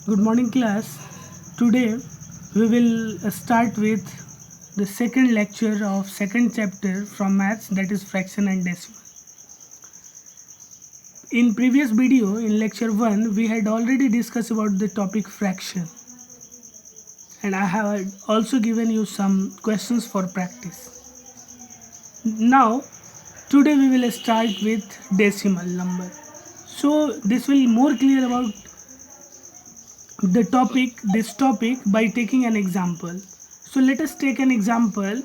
Good morning, class. Today we will start with the second lecture of second chapter from maths, that is fraction and decimal. In previous video in lecture 1 we had already discussed about the topic fraction, and I have also given you some questions for practice. Now today we will start with decimal number. So this will more clear about this topic by taking an example. So let us take an example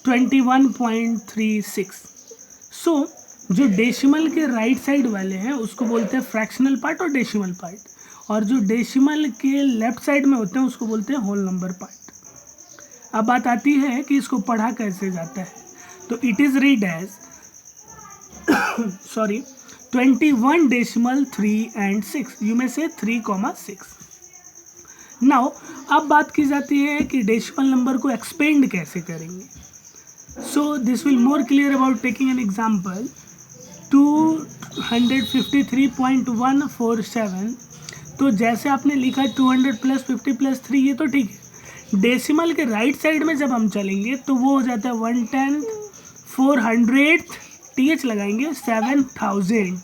21.36. सो जो decimal के right side वाले हैं उसको बोलते हैं fractional part और decimal part, और जो डेसिमल के लेफ्ट साइड में होते हैं उसको बोलते हैं होल नंबर पार्ट. अब बात आती है कि इसको पढ़ा कैसे जाता है. तो it is read as 21 decimal 3 and 6. यू में से 3,6. नाउ अब बात की जाती है कि डेसिमल नंबर को एक्सपेंड कैसे करेंगे. So this will more clear about taking an example 253.147. तो जैसे आपने लिखा 200 + 50 + 3, ये तो ठीक है. डेसिमल के राइट साइड में जब हम चलेंगे तो वो हो जाता है 110 400 TH लगाएंगे 7000.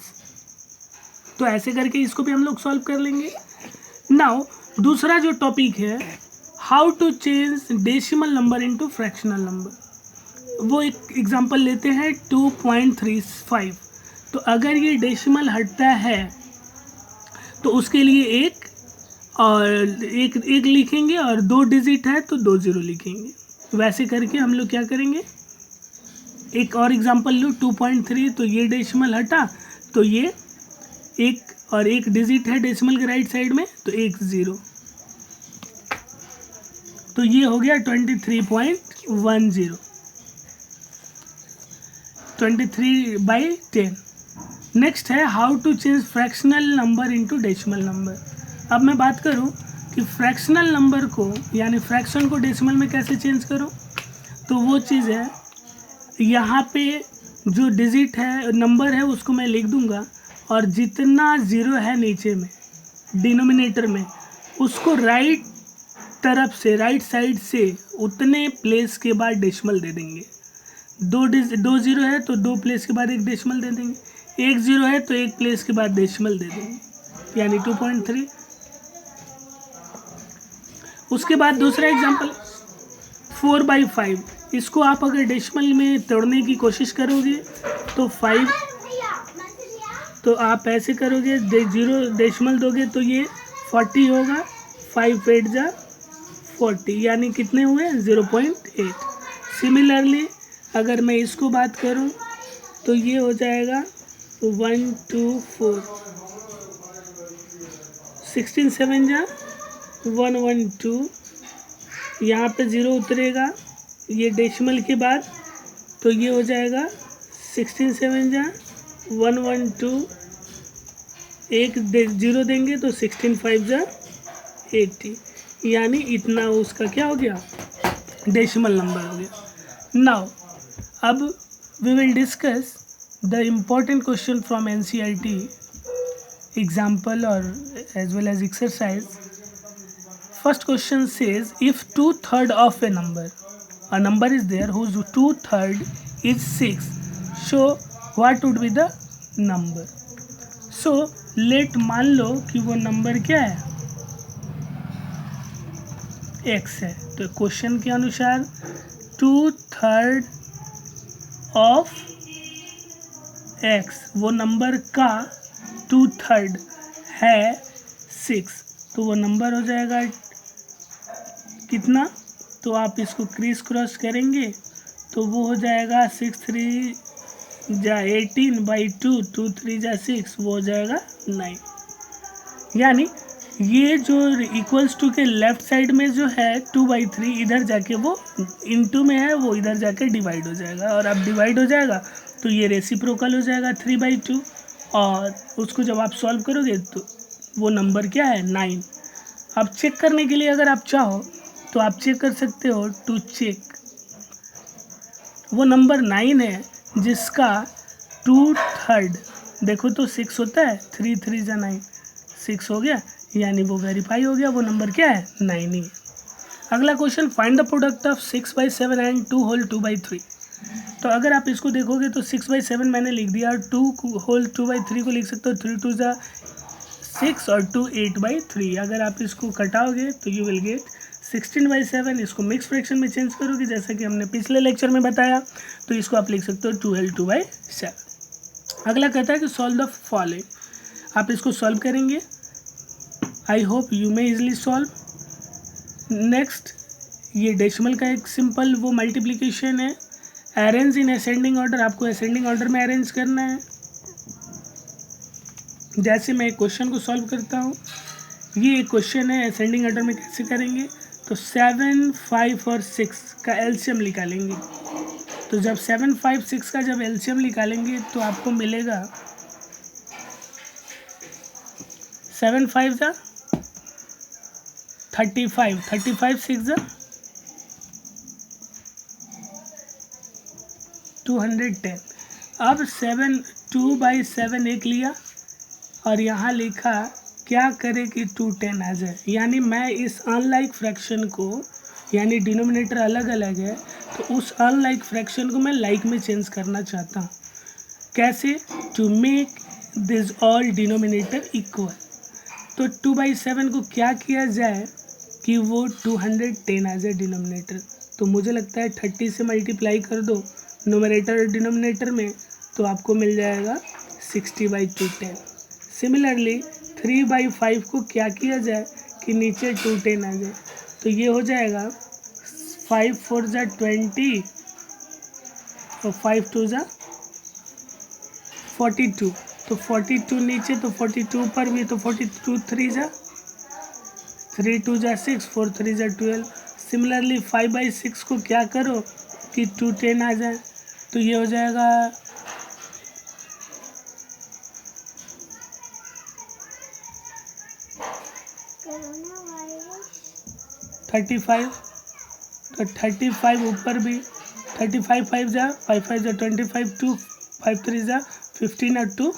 तो ऐसे करके इसको भी हम लोग सॉल्व कर लेंगे. नाउ दूसरा जो टॉपिक है, how to change decimal number into fractional number. वो एक एग्जांपल लेते हैं 2.35. तो अगर ये डेसिमल हटता है तो उसके लिए एक लिखेंगे, और 2 डिजिट है तो 2 0 लिखेंगे. वैसे करके हम लोग क्या करेंगे. एक और एग्जांपल लो 2.3. तो ये डेसिमल हटा तो ये एक डिजिट है डेसिमल के राइट साइड में तो 1 0. तो ये हो गया 23.10. 23/10. नेक्स्ट है how to change fractional number into decimal number. अब मैं बात करूं कि फ्रैक्शनल नंबर को यानी फ्रैक्शन को डेसिमल में कैसे चेंज करूं. तो वो चीज़ है, यहाँ पे जो डिजिट है नंबर है उसको मैं लिख दूंगा, और जितना ज़ीरो है नीचे में डिनोमिनेटर में उसको राइट तरफ से राइट साइड से उतने प्लेस के बाद डेसिमल दे देंगे. 2 0 है तो 2 प्लेस के बाद एक डेसिमल दे देंगे. 1 0 है तो 1 प्लेस के बाद डेसिमल दे देंगे, यानी 2.3. उसके बाद दूसरा एग्जांपल 4/5. इसको आप अगर डेसिमल में तोड़ने की कोशिश करोगे तो 5, तो आप ऐसे करोगे 0 डेसिमल दोगे तो ये 40 होगा. 5 8 जा 40, यानी कितने हुए 0.8. सिमिलरली अगर मैं इसको बात करूं तो ये हो जाएगा 1 2 4. 16 7 जा 1 1 2. यहाँ पे 0 उतरेगा ये डेसिमल के बाद, तो ये हो जाएगा 16 7 जा 1 1 2. एक 0 देंगे तो 16 5 जा 80, यानी इतना उसका क्या हो गया डेसिमल नंबर हो गया. नाउ अब we will discuss the important question from NCERT example और as well as exercise. First question says if 2/3 of a number is there whose 2/3 is 6, so what would be the number. So let मान लो कि वो number क्या है x है. तो question के अनुसार 2/3 ऑफ x, वो नंबर का 2/3 है 6, तो वो नंबर हो जाएगा कितना. तो आप इसको क्रीज क्रॉस करेंगे तो वो हो जाएगा 6 3 जा 18/2, 2 3 जा 6, वो हो जाएगा 9. यानी ये जो इक्वल्स टू के लेफ्ट साइड में जो है 2/3 इधर जाके वो इनटू में है, वो इधर जाके डिवाइड हो जाएगा, और अब डिवाइड हो जाएगा तो ये रेसिप्रोकल हो जाएगा 3/2, और उसको जब आप सॉल्व करोगे तो वो नंबर क्या है 9. अब चेक करने के लिए अगर आप चाहो तो आप चेक कर सकते हो. टू चेक वो नंबर 9 है जिसका 2/3 देखो तो 6 होता है. 3 3 जा 9, 6 हो गया. यानी वो वेरीफाई हो गया, वो नंबर क्या है 9 ही है। अगला question, find the product of 6/7 and 2 whole 2/3। तो अगर आप इसको देखोगे तो 6/7 मैंने लिख दिया, 2 होल 2/3 को लिख सकते हो 3 2 6 और 2 8/3। अगर आप इसको कटाओगे तो यू विल गेट 16/7। इसको मिक्स फ्रैक्शन में चेंज करोगे जैसा कि हमने पिछले लेक्चर में बताया, तो इसको आप लिख सकते हो 2l2/7। अगला कहता है कि सॉल्व द फॉलोइंग। आप इसको सॉल्व करेंगे, I hope you may easily solve. Next, ये डेसिमल का एक सिंपल वो मल्टीप्लिकेशन है। अरेंज इन असेंडिंग ऑर्डर, आपको असेंडिंग ऑर्डर में अरेंज करना है। जैसे मैं एक क्वेश्चन को सॉल्व करता हूँ, ये एक क्वेश्चन है, असेंडिंग ऑर्डर में कैसे करेंगे, तो 7 5 और 6 का एलसीएम निकालेंगे। तो जब 7 5 6 का जब एलसीएम निकालेंगे तो आपको मिलेगा 7 5 जा 35, 35 6 जा 210। अब 2/7 एक लिया और यहाँ लिखा क्या करे कि 210 आ जाए। यानी मैं इस अनलाइक फ्रैक्शन को, यानी डिनोमिनेटर अलग अलग है, तो उस अनलाइक फ्रैक्शन को मैं लाइक में चेंज करना चाहता हूँ। कैसे? To make this all denominator equal. तो 2/7 को क्या किया जाए कि वो 210 आ जाए डिनोमिनेटर। तो मुझे लगता है 30 से मल्टीप्लाई कर दो नोमिनेटर और डिनोमिनेटर में, तो आपको मिल जाएगा 60/210। सिमिलरली 3/5 को क्या किया जाए कि नीचे 210 आ जाए, तो ये हो जाएगा 5 4 जा 20 और 5 2 जा 42। तो 42 नीचे, तो 42 पर भी, तो 42 3 जा 3 2 जा 6 4 3 जा 12। सिमिलरली 5/6 को क्या करो कि 210 आ जाए, तो ये हो जाएगा 35। तो 35 ऊपर भी, 35 5 जा 5 5 जा 25 2 5 3 जा 15 और 2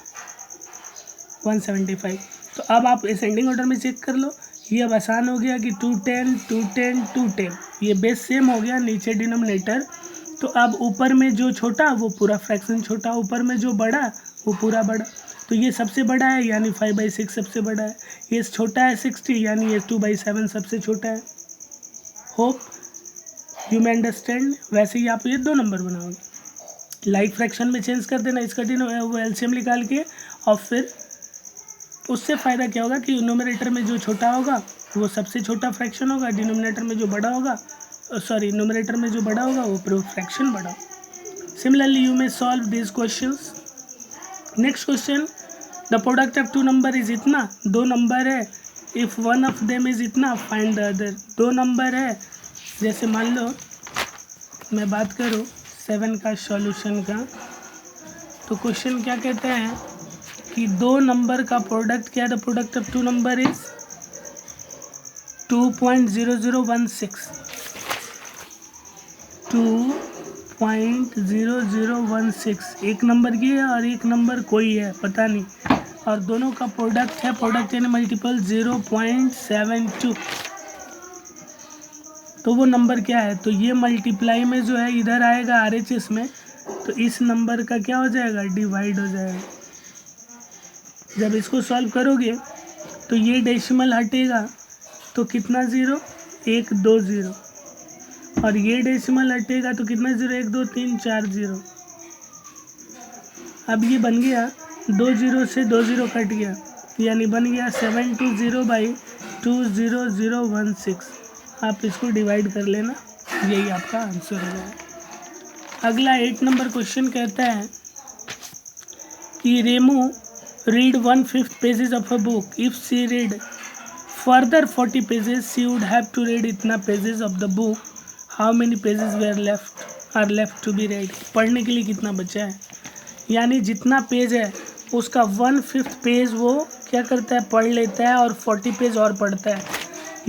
175। तो अब आप असेंडिंग ऑर्डर में चेक कर लो। ये अब आसान हो गया कि 210 210 210, ये बेस सेम हो गया, नीचे डिनोमिनेटर। तो अब ऊपर में जो छोटा वो पूरा फ्रैक्शन छोटा, ऊपर में जो बड़ा वो पूरा बड़ा। तो ये सबसे बड़ा है यानी 5/6 सबसे बड़ा है, ये छोटा है 60 यानी ये 2/7 सबसे छोटा है। Hope you may understand. वैसे ही आप ये 2 नंबर बनाओगे, लाइक फ्रैक्शन में चेंज कर देना, इसका वो एलसीएम निकाल के, और फिर उससे फ़ायदा क्या होगा कि न्यूमरेटर में जो छोटा होगा वो सबसे छोटा फ्रैक्शन होगा, डिनोमिनेटर में जो बड़ा होगा, सॉरी न्यूमरेटर में जो बड़ा होगा वो फ्रैक्शन बड़ा। Similarly you may solve this questions. Next question, the product of 2 number is इतना, 2 नंबर है, if one of them is इतना फाइंड द अदर। 2 नंबर है, जैसे मान लो मैं बात करूँ 7 का सॉल्यूशन का, तो क्वेश्चन क्या कहते हैं कि 2 नंबर का प्रोडक्ट क्या है, the product of 2 number is 2.0016। 2.0016 एक नंबर ये है और एक नंबर कोई है पता नहीं, और दोनों का प्रोडक्ट है, प्रोडक्ट यानी मल्टीपल 0.72। तो वो नंबर क्या है, तो ये मल्टीप्लाई में जो है इधर आएगा RHS में, तो इस नंबर का क्या हो जाएगा, डिवाइड हो जाएगा। जब इसको सॉल्व करोगे तो ये डेसिमल हटेगा, तो कितना 0 1 2 0, और ये डेसिमल हटेगा तो कितना 0 1 2 3 4 0। अब ये बन गया 2 0 से 2 0 कट गया, यानी बन गया 720/20016। आप इसको डिवाइड कर लेना, यही आपका आंसर हो जाएगा। अगला 8 नंबर क्वेश्चन कहता है कि Remo read 1/5 pages of a book. If she read further 40 pages, she would have to read इतना pages of the book. How many pages are left to be read? पढ़ने के लिए कितना बचा है, यानी जितना पेज है उसका 1/5 पेज वो क्या करता है, पढ़ लेता है, और 40 पेज और पढ़ता है।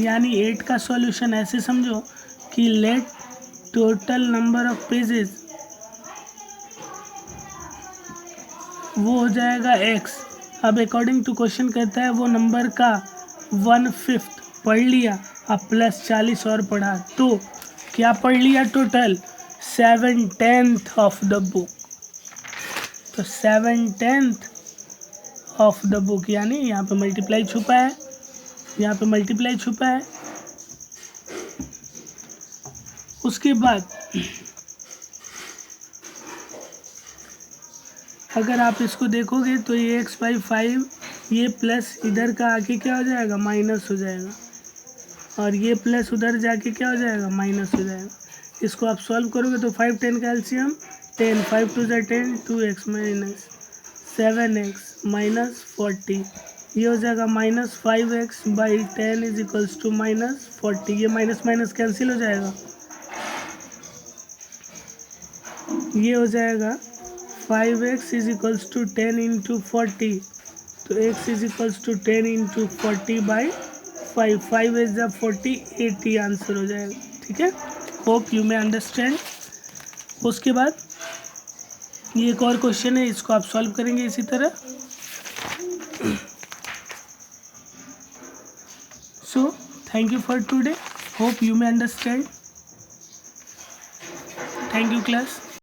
यानी 8 का सॉल्यूशन ऐसे समझो कि let total number of pages वो हो जाएगा x। अब अकॉर्डिंग टू क्वेश्चन कहता है वो नंबर का 1/5 पढ़ लिया, अब प्लस 40 और पढ़ा, तो क्या पढ़ लिया टोटल? 7/10 of the book. तो 7/10 ऑफ द बुक, यानी यहाँ पे मल्टीप्लाई छुपा है, यहाँ पे मल्टीप्लाई छुपा है। उसके बाद अगर आप इसको देखोगे तो ये x/5, ये प्लस इधर का आके क्या हो जाएगा? माइनस हो जाएगा, और ये प्लस उधर जाके क्या हो जाएगा? माइनस हो जाएगा। इसको आप सॉल्व करोगे तो 5 10 का LCM 10, 5 2 10, 2x minus 7x minus 40, ये हो जाएगा -5x/10 इज इक्वल्स टू -40। ये माइनस माइनस कैंसिल हो जाएगा, ये हो जाएगा 5x is equals to 10 into 40, तो x is equals to 10 into 40/5, 5 is the 40, 80 answer हो जाएगा। ठीक है, होप यू मे अंडरस्टैंड। उसके बाद ये एक और क्वेश्चन है, इसको आप सॉल्व करेंगे इसी तरह। So thank you for today, hope you may understand. Thank you class.